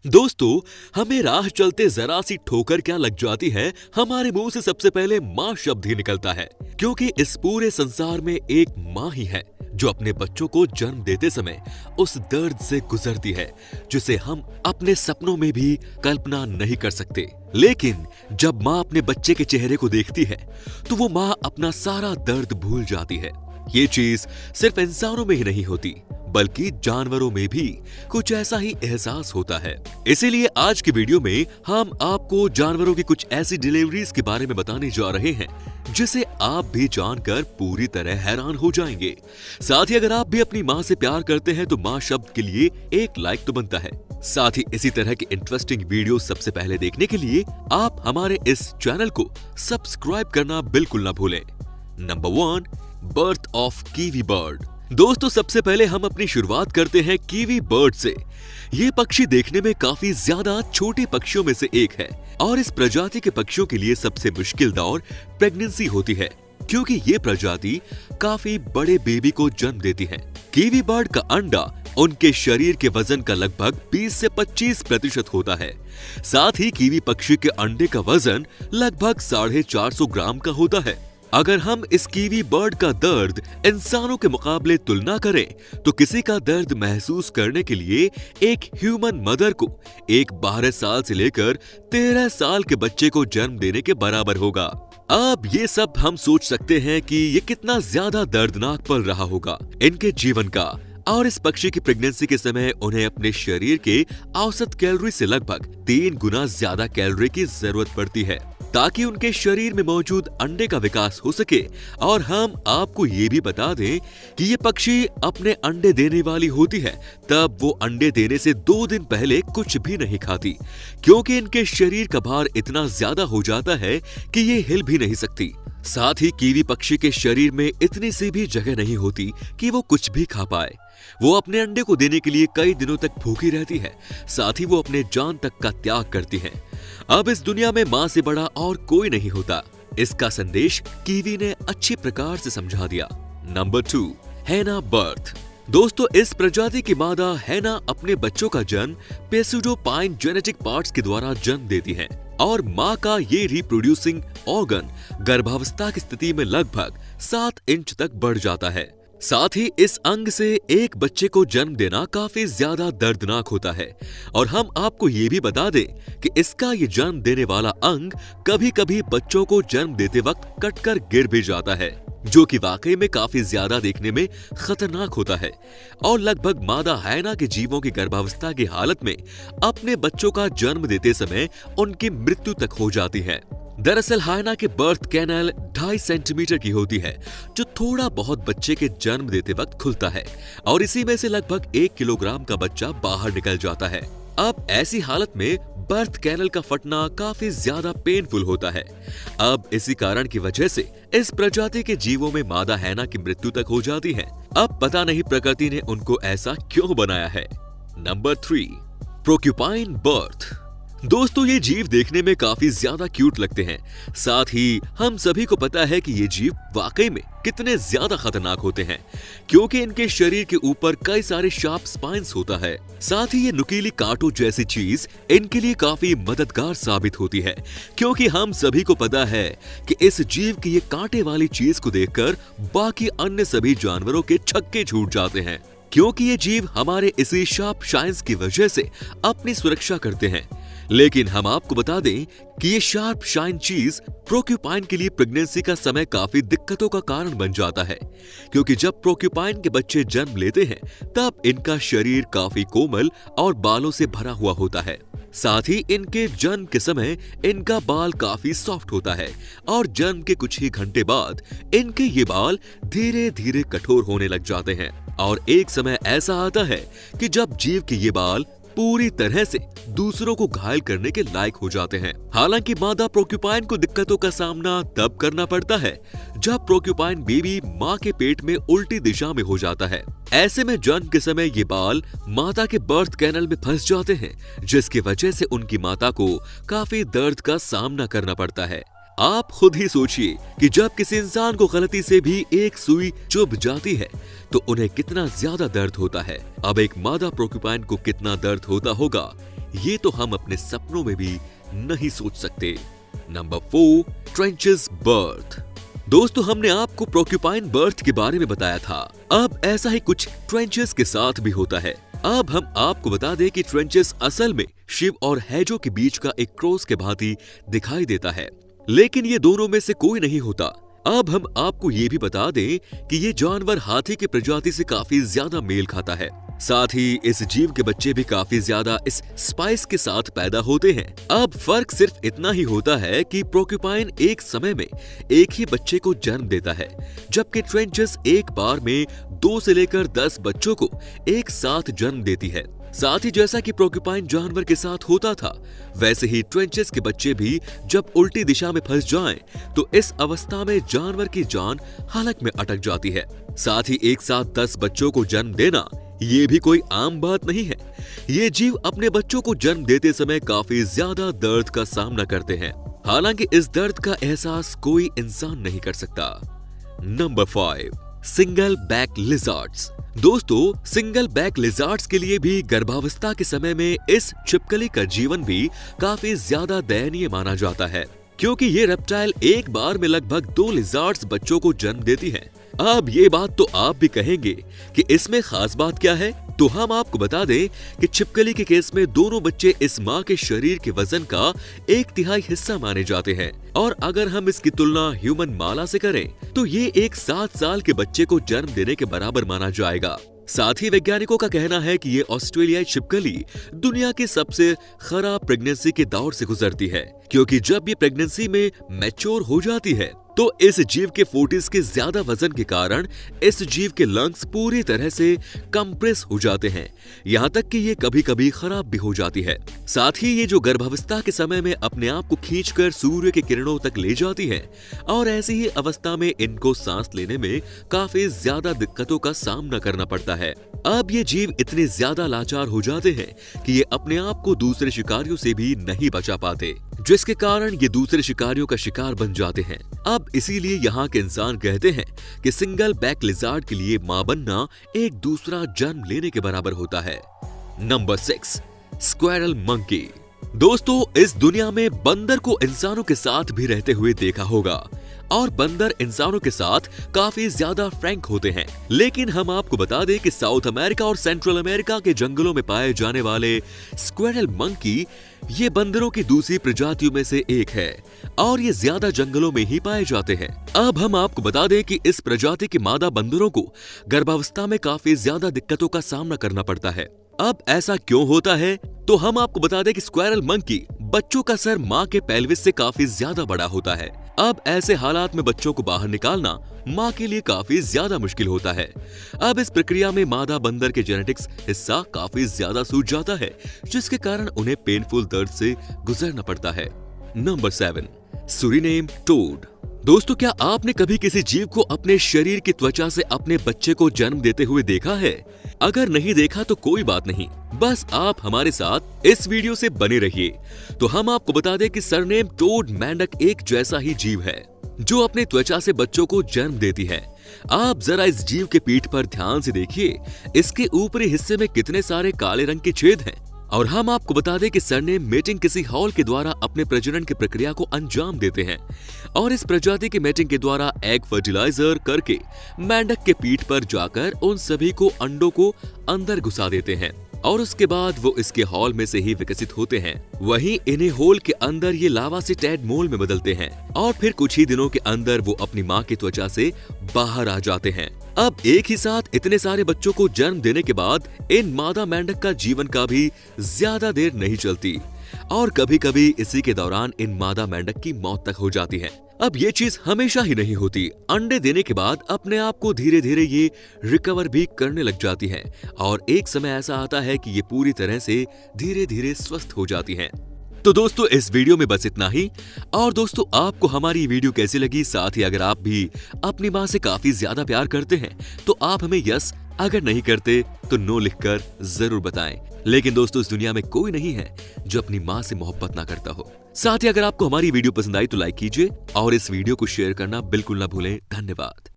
दोस्तों, हमें राह चलते जरा सी ठोकर क्या लग जाती है, हमारे मुंह से सबसे पहले माँ शब्द ही निकलता है। क्योंकि इस पूरे संसार में एक माँ ही है जो अपने बच्चों को जन्म देते समय उस दर्द से गुजरती है जिसे हम अपने सपनों में भी कल्पना नहीं कर सकते। लेकिन जब माँ अपने बच्चे के चेहरे को देखती है तो वो माँ अपना सारा दर्द भूल जाती है। ये चीज सिर्फ इंसानों में ही नहीं होती बल्कि जानवरों में भी कुछ ऐसा ही एहसास होता है। इसीलिए आज की वीडियो में हम आपको जानवरों की कुछ ऐसी डिलीवरीज के बारे में बताने जा रहे हैं जिसे आप भी जानकर पूरी तरह हैरान हो जाएंगे। साथ ही अगर आप भी अपनी माँ से प्यार करते हैं तो माँ शब्द के लिए एक लाइक तो बनता है। साथ ही इसी तरह की इंटरेस्टिंग वीडियो सबसे पहले देखने के लिए आप हमारे इस चैनल को सब्सक्राइब करना बिल्कुल ना भूलें। Number 1, birth of kiwi bird. दोस्तों, सबसे पहले हम अपनी शुरुआत करते हैं कीवी बर्ड से। ये पक्षी देखने में काफी ज्यादा छोटे पक्षियों में से एक है और इस प्रजाति के पक्षियों के लिए सबसे मुश्किल दौर प्रेगनेंसी होती है क्योंकि ये प्रजाति काफी बड़े बेबी को जन्म देती है। कीवी बर्ड का अंडा उनके शरीर के वजन का लगभग 20 से 25% होता है। साथ ही कीवी पक्षी के अंडे का वजन लगभग 450 ग्राम का होता है। अगर हम इस कीवी बर्ड का दर्द इंसानों के मुकाबले तुलना करें तो किसी का दर्द महसूस करने के लिए एक ह्यूमन मदर को एक 12 साल से लेकर 13 साल के बच्चे को जन्म देने के बराबर होगा। अब ये सब हम सोच सकते हैं कि ये कितना ज्यादा दर्दनाक पल रहा होगा इनके जीवन का। और इस पक्षी की प्रेगनेंसी के समय उन्हें अपने शरीर के औसत कैलोरी से लगभग 3 गुना ज्यादा कैलोरी की जरूरत पड़ती है ताकि उनके शरीर में मौजूद अंडे का विकास हो सके। और हम आपको ये भी बता दें कि ये पक्षी अपने अंडे देने वाली होती है तब वो अंडे देने से 2 दिन पहले कुछ भी नहीं खाती क्योंकि इनके शरीर का भार इतना ज्यादा हो जाता है कि ये हिल भी नहीं सकती। साथ ही कीवी पक्षी के शरीर में इतनी सी भी जगह नहीं होती कि वो कुछ भी खा पाए। वो अपने अंडे को देने के लिए कई दिनों तक भूखी रहती है। साथ ही वो अपने जान तक का त्याग करती है। अब इस दुनिया में माँ से बड़ा और कोई नहीं होता। इसका संदेश कीवी ने अच्छी प्रकार से समझा दिया। नंबर 2, हैना बर्थ। दोस्तों, इस प्रजाति की मादा हैना अपने बच्चों का जन्म पेसुडोपाइन जेनेटिक पार्ट्स के द्वारा जन्म देती है और माँ का ये रिप्रोड्यूसिंग ऑर्गन गर्भावस्था की स्थिति में लगभग 7 इंच तक बढ़ जाता है। साथ ही इस अंग से एक बच्चे को जन्म देना काफी ज्यादा दर्दनाक होता है। और हम आपको ये भी बता दें कि इसका ये जन्म देने वाला अंग कभी कभी बच्चों को जन्म देते वक्त कटकर गिर भी जाता है जो कि वाकई में काफी ज्यादा देखने में खतरनाक होता है। और लगभग मादा हैना के जीवों की गर्भावस्था की हालत में अपने बच्चों का जन्म देते समय उनकी मृत्यु तक हो जाती है। दरअसल हैना के बर्थ कैनाल 2.5 सेंटीमीटर की होती है जो थोड़ा बहुत बच्चे के जन्म देते वक्त खुलता है और इसी में से लगभग 1 किलोग्राम का बच्चा बाहर निकल जाता है। अब ऐसी हालत में बर्थ कैनल का फटना काफी ज्यादा पेनफुल होता है। अब इसी कारण की वजह से इस प्रजाति के जीवों में मादा हैना की मृत्यु तक हो जाती है। अब पता नहीं प्रकृति ने उनको ऐसा क्यों बनाया है। Number 3, porcupine birth. दोस्तों, ये जीव देखने में काफी ज्यादा क्यूट लगते हैं। साथ ही हम सभी को पता है कि ये जीव वाकई में कितने ज्यादा खतरनाक होते हैं क्योंकि इनके शरीर के ऊपर कई सारे शार्प स्पाइन्स होता है। साथ ही ये नुकीली कांटों जैसी चीज इनके लिए काफी मददगार साबित होती है क्योंकि हम सभी को पता है कि इस जीव की ये कांटे वाली चीज को देखकर बाकी अन्य सभी जानवरों के छक्के छूट जाते हैं क्योंकि ये जीव हमारे इसी शार्प शाइन्स की वजह से अपनी सुरक्षा करते हैं। लेकिन हम आपको बता दें कि ये शार्प शाइन चीज प्रोक्यूपाइन के लिए प्रेगनेंसी का समय काफी दिक्कतों का कारण बन जाता है क्योंकि जब प्रोक्यूपाइन के बच्चे जन्म लेते हैं तब इनका शरीर काफी कोमल और बालों से भरा हुआ होता है। साथ ही इनके जन्म के समय इनका बाल काफी सॉफ्ट होता है और जन्म के कुछ ही घंटे बाद इनके ये बाल धीरे धीरे कठोर होने लग जाते हैं और एक समय ऐसा आता है कि जब जीव के ये बाल पूरी तरह से दूसरों को घायल करने के लायक हो जाते हैं। हालांकि मादा प्रोक्यूपाइन को दिक्कतों का सामना तब करना पड़ता है जब प्रोक्यूपाइन बेबी माँ के पेट में उल्टी दिशा में हो जाता है। ऐसे में जन्म के समय ये बाल माता के बर्थ कैनल में फंस जाते हैं जिसकी वजह से उनकी माता को काफी दर्द का सामना करना पड़ता है। आप खुद ही सोचिए कि जब किसी इंसान को गलती से भी एक सुई चुभ जाती है तो उन्हें कितना ज्यादा दर्द होता है। अब एक मादा प्रोक्यूपाइन को कितना दर्द होता होगा ये तो हम अपने सपनों में भी नहीं सोच सकते। Number 4, trenches birth. दोस्तों, हमने आपको पोर्क्यूपाइन बर्थ के बारे में बताया था। अब ऐसा ही कुछ ट्रेंचेस के साथ भी होता है। अब हम आपको बता दें कि ट्रेंचेस असल में शिव और हैजो के बीच का एक क्रॉस के भांति दिखाई देता है, लेकिन ये दोनों में से कोई नहीं होता। अब हम आपको ये भी बता दें कि ये जानवर हाथी की प्रजाति से काफी ज्यादा मेल खाता है। साथ ही इस जीव के बच्चे भी काफी ज्यादा इस स्पाइस के साथ पैदा होते हैं। अब फर्क सिर्फ इतना ही होता है कि पोर्क्यूपाइन एक समय में एक ही बच्चे को जन्म देता है, जबकि ट्रेंचेस एक बार में 2 से लेकर 10 बच्चों को एक साथ जन्म देती है। साथ ही जैसा कि पोर्क्यूपाइन जानवर के साथ होता था, वैसे ही ट्रेंचेस के बच्चे भी जब उल्टी दिशा में फंस जाएं, तो इस अवस्था में जानवर की जान हलक में अटक जाती है। साथ ही एक साथ 10 बच्चों को जन्म देना ये भी कोई आम बात नहीं है। ये जीव अपने बच्चों को जन्म देते समय काफी ज्यादा दर्द का सामना करते हैं। हालांकि इस दर्द का एहसास कोई इंसान नहीं कर सकता। Number 5, single back lizards. दोस्तों, सिंगल बैक लिजर्ड्स के लिए भी गर्भावस्था के समय में इस छिपकली का जीवन भी काफी ज्यादा दयनीय माना जाता है, क्योंकि ये रेप्टाइल एक बार में लगभग 2 लिजर्ड्स बच्चों को जन्म देती है। अब ये बात तो आप भी कहेंगे कि इसमें खास बात क्या है, तो हम आपको बता दें कि छिपकली के केस में दोनों बच्चे इस माँ के शरीर के वजन का 1/3 हिस्सा माने जाते हैं, और अगर हम इसकी तुलना ह्यूमन माला से करें तो ये एक 7 साल के बच्चे को जन्म देने के बराबर माना जाएगा। साथ ही वैज्ञानिकों का कहना है कि ये ऑस्ट्रेलियाई छिपकली दुनिया की सबसे खराब प्रेगनेंसी के दौर से गुजरती है, क्योंकि जब ये प्रेगनेंसी में मैच्योर हो जाती है तो इस जीव के 40 के ज्यादा वजन के कारण इस जीव के लंग्स पूरी तरह से कंप्रेस हो जाते हैं, यहाँ तक कि ये कभी कभी खराब भी हो जाती है। साथ ही ये जो गर्भावस्था के समय में अपने आप को खींचकर सूर्य के किरणों तक ले जाती है, और ऐसी ही अवस्था में इनको सांस लेने में काफी ज्यादा दिक्कतों का सामना करना पड़ता है। अब ये जीव इतने ज्यादा लाचार हो जाते हैं कि ये अपने आप को दूसरे शिकारियों से भी नहीं बचा पाते, जिसके कारण ये दूसरे शिकारियों का शिकार बन जाते हैं। अब इसीलिए यहाँ के इंसान कहते हैं कि सिंगल बैक लिजर्ड के लिए मां बनना एक दूसरा जन्म लेने के बराबर होता है। Number 6, squirrel monkey. दोस्तों, इस दुनिया में बंदर को इंसानों के साथ भी रहते हुए देखा होगा, और बंदर इंसानों के साथ काफी ज्यादा फ्रैंक होते हैं। लेकिन हम आपको बता दें कि साउथ अमेरिका और सेंट्रल अमेरिका के जंगलों में पाए जाने वाले स्क्वेरल मंकी ये बंदरों की दूसरी प्रजातियों में से एक है, और ये ज्यादा जंगलों में ही पाए जाते हैं। अब हम आपको बता दें कि इस प्रजाति के मादा बंदरों को गर्भावस्था में काफी ज्यादा दिक्कतों का सामना करना पड़ता है। अब ऐसा क्यों होता है, तो हम आपको बता दें कि स्क्वेरल मंकी बच्चों का सर माँ के पेल्विस से काफी ज्यादा बड़ा होता है। अब ऐसे हालात में बच्चों को बाहर निकालना माँ के लिए काफी ज्यादा मुश्किल होता है। अब इस प्रक्रिया में मादा बंदर के जेनेटिक्स हिस्सा काफी ज्यादा सूज जाता है, जिसके कारण उन्हें पेनफुल दर्द से गुजरना पड़ता है। Number 7, Suriname toad. दोस्तों, क्या आपने कभी किसी जीव को अपने शरीर की त्वचा से अपने बच्चे को जन्म देते हुए देखा है? अगर नहीं देखा तो कोई बात नहीं, बस आप हमारे साथ इस वीडियो से बने रहिए। तो हम आपको बता दें कि सरनेम टोड मेंढक एक जैसा ही जीव है जो अपने त्वचा से बच्चों को जन्म देती है। आप जरा इस जीव के पीठ पर ध्यान से देखिए, इसके ऊपरी हिस्से में कितने सारे काले रंग के छेद हैं। और हम आपको बता दें कि सरनेम मेटिंग किसी हॉल के द्वारा अपने प्रजनन की प्रक्रिया को अंजाम देते हैं, और इस प्रजाति के मेटिंग के द्वारा एग फर्टिलाइजर करके मेंढक के पीठ पर जाकर उन सभी को अंडों को अंदर घुसा देते हैं, और उसके बाद वो इसके हॉल में से ही विकसित होते हैं। वहीं इन्हें होल के अंदर ये लावा से टैडमोल में बदलते हैं, और फिर कुछ ही दिनों के अंदर वो अपनी माँ की त्वचा से बाहर आ जाते हैं। अब एक ही साथ इतने सारे बच्चों को जन्म देने के बाद इन मादा मेंढक का जीवन का भी ज्यादा देर नहीं चलती, और कभी कभी इसी के दौरान इन मादा मेंढक की मौत तक हो जाती है। अब ये चीज हमेशा ही नहीं होती, अंडे देने के बाद अपने आप को धीरे धीरे ये रिकवर भी करने लग जाती है, और एक समय ऐसा आता है कि ये पूरी तरह से धीरे धीरे स्वस्थ हो जाती हैं। तो दोस्तों, इस वीडियो में बस इतना ही। और दोस्तों, आपको हमारी वीडियो कैसी लगी, साथ ही अगर आप भी अपनी माँ से काफी ज्यादा प्यार करते हैं तो आप हमें यस, अगर नहीं करते तो नो लिखकर जरूर बताएं। लेकिन दोस्तों, इस दुनिया में कोई नहीं है जो अपनी माँ से मोहब्बत ना करता हो। साथ ही अगर आपको हमारी वीडियो पसंद आई तो लाइक कीजिए, और इस वीडियो को शेयर करना बिल्कुल ना भूलें। धन्यवाद।